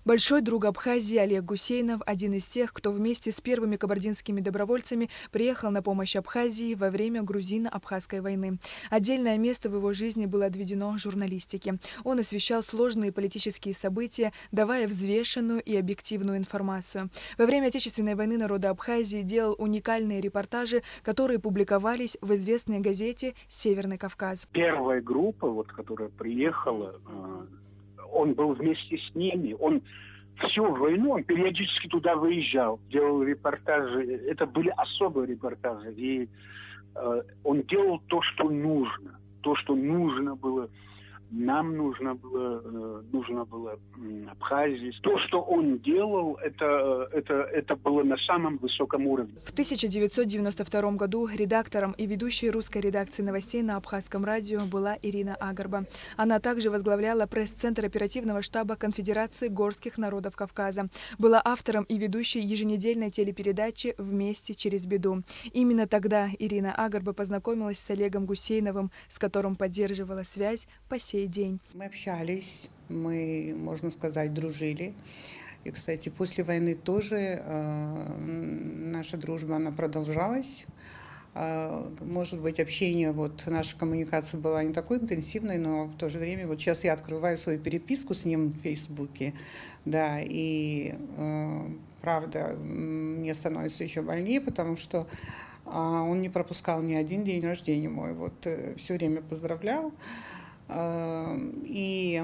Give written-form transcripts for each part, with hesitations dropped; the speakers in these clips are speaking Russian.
Большой друг Абхазии Олег Гусейнов – один из тех, кто вместе с первыми кабардинскими добровольцами приехал на помощь Абхазии во время грузино-абхазской войны. Отдельное место в его жизни было отведено журналистике. Он освещал сложные политические события, давая взвешенную и объективную информацию. Во время Отечественной войны народа Абхазии делал уникальные репортажи, которые публиковались в известной газете «Северный Кавказ». Первая группа, которая приехала, он был вместе с ними. Он всю войну, он периодически туда выезжал, делал репортажи. Это были особые репортажи. И он делал то, что нужно. То, что нужно было. Нам нужно было Абхазии. То, что он делал, это было на самом высоком уровне. В 1992 году редактором и ведущей русской редакции новостей на Абхазском радио была Ирина Агарба. Она также возглавляла пресс-центр оперативного штаба Конфедерации горских народов Кавказа. Была автором и ведущей еженедельной телепередачи «Вместе через беду». Именно тогда Ирина Агарба познакомилась с Олегом Гусейновым, с которым поддерживала связь по сей день. Мы общались, мы, можно сказать, дружили. И, кстати, после войны тоже наша дружба, она продолжалась. Может быть, общение, наша коммуникация была не такой интенсивной, но в то же время, сейчас я открываю свою переписку с ним в Фейсбуке, да, и правда, мне становится еще больнее, потому что он не пропускал ни один день рождения мой, все время поздравлял. И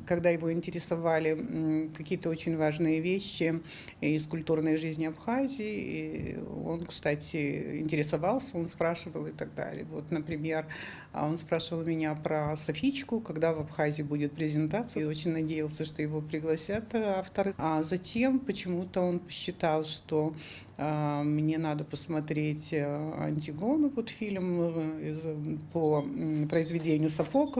когда его интересовали какие-то очень важные вещи из культурной жизни Абхазии, он, кстати, интересовался, он спрашивал и так далее. Например, он спрашивал меня про Софичку, когда в Абхазии будет презентация, и очень надеялся, что его пригласят авторы. А затем почему-то он посчитал, что мне надо посмотреть «Антигону», фильм по произведению Софокла,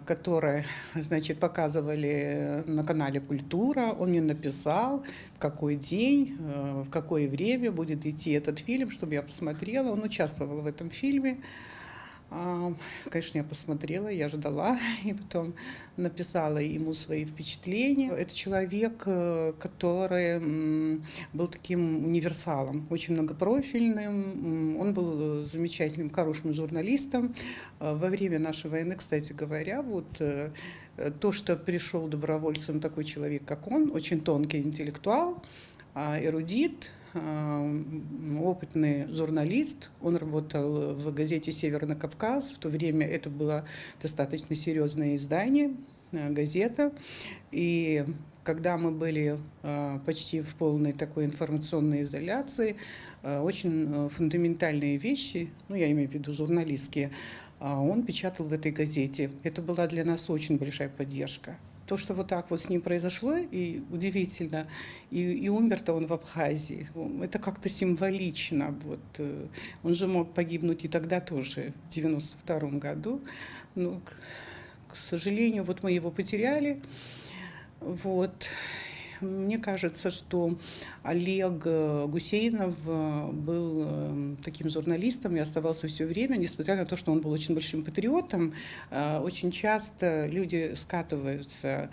который, показывали на канале «Культура». Он мне написал, в какой день, в какое время будет идти этот фильм, чтобы я посмотрела. Он участвовал в этом фильме. Конечно, я посмотрела, я ждала, и потом написала ему свои впечатления. Это человек, который был таким универсалом, очень многопрофильным. Он был замечательным, хорошим журналистом. Во время нашей войны, кстати говоря, то, что пришел добровольцем такой человек, как он, очень тонкий интеллектуал, эрудит, опытный журналист. Он работал в газете «Северный Кавказ». В то время это было достаточно серьезное издание, газета. И когда мы были почти в полной такой информационной изоляции, очень фундаментальные вещи, я имею в виду журналистские, он печатал в этой газете. Это была для нас очень большая поддержка. То, что так с ним произошло, и удивительно, и умер-то он в Абхазии, это как-то символично. Он же мог погибнуть и тогда тоже, в 1992 году. Но, к сожалению, мы его потеряли. Мне кажется, что Олег Гусейнов был таким журналистом и оставался все время, несмотря на то, что он был очень большим патриотом. Очень часто люди скатываются,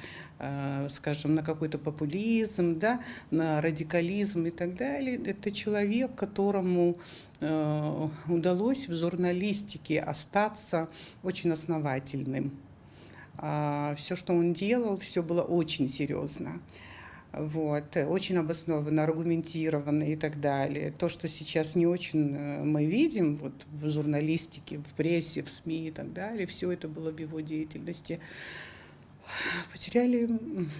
скажем, на какой-то популизм, да, на радикализм и так далее. Это человек, которому удалось в журналистике остаться очень основательным. Все, что он делал, все было очень серьезно. Очень обоснованно, аргументированно и так далее. То, что сейчас не очень мы видим в журналистике, в прессе, в СМИ и так далее, все это было в его деятельности. Потеряли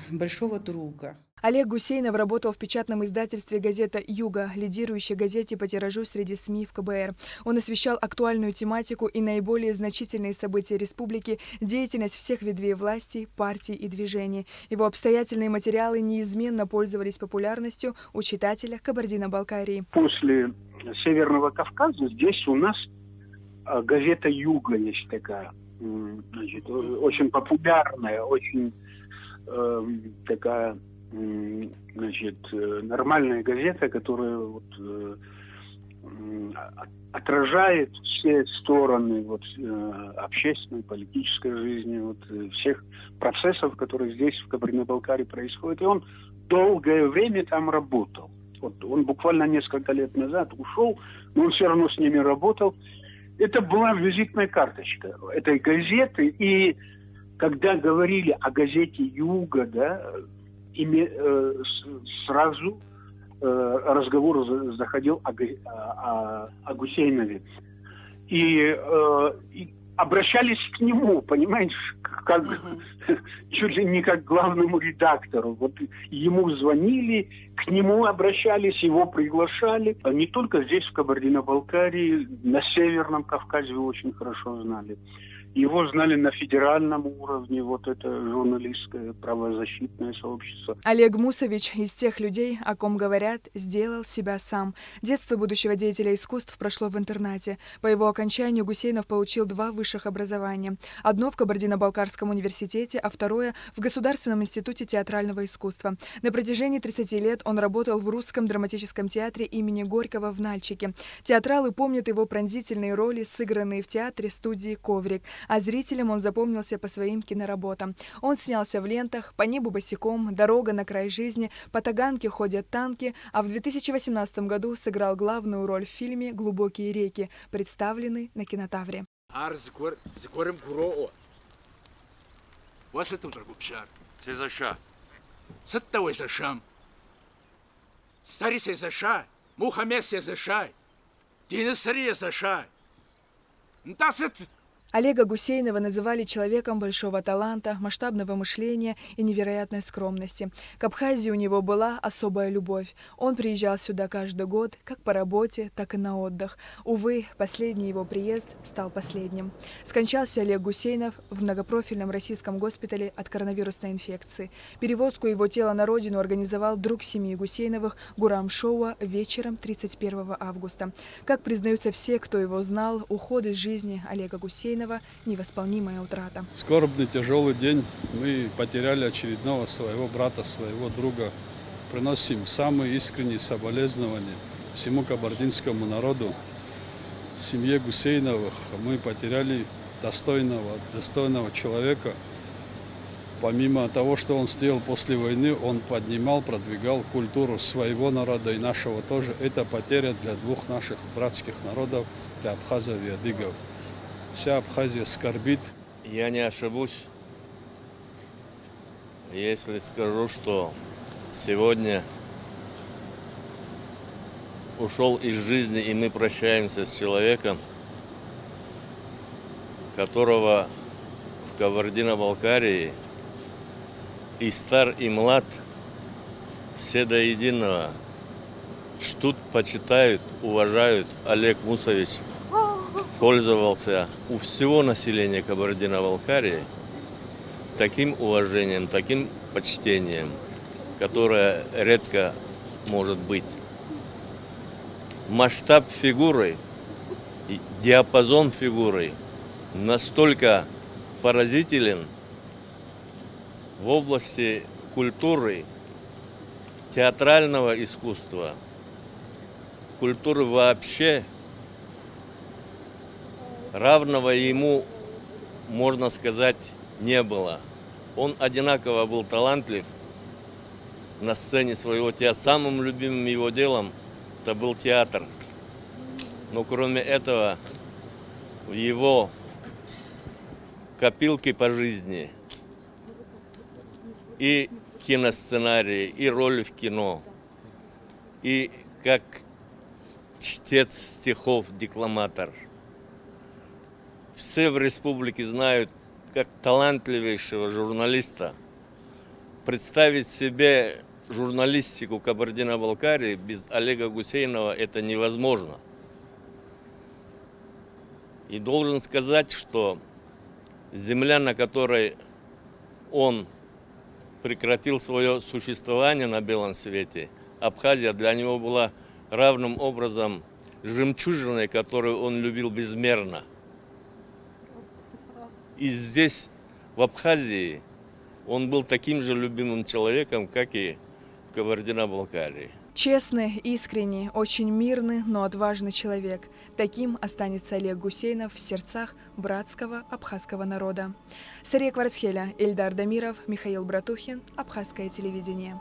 большого друга. Олег Гусейнов работал в печатном издательстве «Газета Юга», лидирующей газете по тиражу среди СМИ в КБР. Он освещал актуальную тематику и наиболее значительные события республики, деятельность всех ветвей власти, партий и движений. Его обстоятельные материалы неизменно пользовались популярностью у читателя Кабардино-Балкарии. После Северного Кавказа здесь у нас газета «Юга» есть такая, очень популярная, очень такая, нормальная газета, которая отражает все стороны вот, общественной, политической жизни, вот, всех процессов, которые здесь, в Кабардино-Балкарии, происходят. И он долгое время там работал. Вот, он буквально несколько лет назад ушел, но он все равно с ними работал. Это была визитная карточка этой газеты. И когда говорили о газете «Юга», да, сразу разговор заходил о Гусейнове. И обращались к нему, понимаете, как, чуть ли не как главному редактору. Вот ему звонили, к нему обращались, его приглашали. А не только здесь, в Кабардино-Балкарии, на Северном Кавказе очень хорошо знали. Его знали на федеральном уровне, вот это журналистское правозащитное сообщество. Олег Мусович из тех людей, о ком говорят, сделал себя сам. Детство будущего деятеля искусств прошло в интернате. По его окончанию Гусейнов получил 2 высших образования. Одно в Кабардино-Балкарском университете, а второе в Государственном институте театрального искусства. На протяжении 30 лет он работал в Русском драматическом театре имени Горького в Нальчике. Театралы помнят его пронзительные роли, сыгранные в театре студии «Коврик». А зрителям он запомнился по своим киноработам. Он снялся в лентах «По небу босиком», «Дорога на край жизни», «По Таганке ходят танки», а в 2018 году сыграл главную роль в фильме «Глубокие реки», представленный на Кинотавре. Олега Гусейнова называли человеком большого таланта, масштабного мышления и невероятной скромности. К Абхазии у него была особая любовь. Он приезжал сюда каждый год, как по работе, так и на отдых. Увы, последний его приезд стал последним. Скончался Олег Гусейнов в многопрофильном российском госпитале от коронавирусной инфекции. Перевозку его тела на родину организовал друг семьи Гусейновых Гурам Шоуа вечером 31 августа. Как признаются все, кто его знал, уход из жизни Олега Гусейнова – невосполнимая утрата. Скорбный, тяжелый день. Мы потеряли очередного своего брата, своего друга. Приносим самые искренние соболезнования всему кабардинскому народу. Семье Гусейновых мы потеряли достойного человека. Помимо того, что он сделал после войны, он поднимал, продвигал культуру своего народа и нашего тоже. Это потеря для 2 наших братских народов, для абхазов и адыгов. Вся Абхазия скорбит. Я не ошибусь, если скажу, что сегодня ушел из жизни, и мы прощаемся с человеком, которого в Кабардино-Балкарии и стар, и млад все до единого ждут, почитают, уважают. Олег Мусович пользовался у всего населения Кабардино-Балкарии таким уважением, таким почтением, которое редко может быть. Масштаб фигуры, диапазон фигуры настолько поразителен в области культуры, театрального искусства, культуры вообще. Равного ему, можно сказать, не было. Он одинаково был талантлив на сцене своего театра. Самым любимым его делом это был театр. Но кроме этого, в его копилке по жизни и киносценарии, и роли в кино, и как чтец стихов, декламатор. Все в республике знают, как талантливейшего журналиста. Представить себе журналистику Кабардино-Балкарии без Олега Гусейнова это невозможно. И должен сказать, что земля, на которой он прекратил свое существование на белом свете, Абхазия для него была равным образом жемчужиной, которую он любил безмерно. И здесь, в Абхазии, он был таким же любимым человеком, как и в Кабардино-Балкарии. Честный, искренний, очень мирный, но отважный человек. Таким останется Олег Гусейнов в сердцах братского абхазского народа. Сария Кварцхеля, Эльдар Дамиров, Михаил Братухин, Абхазское телевидение.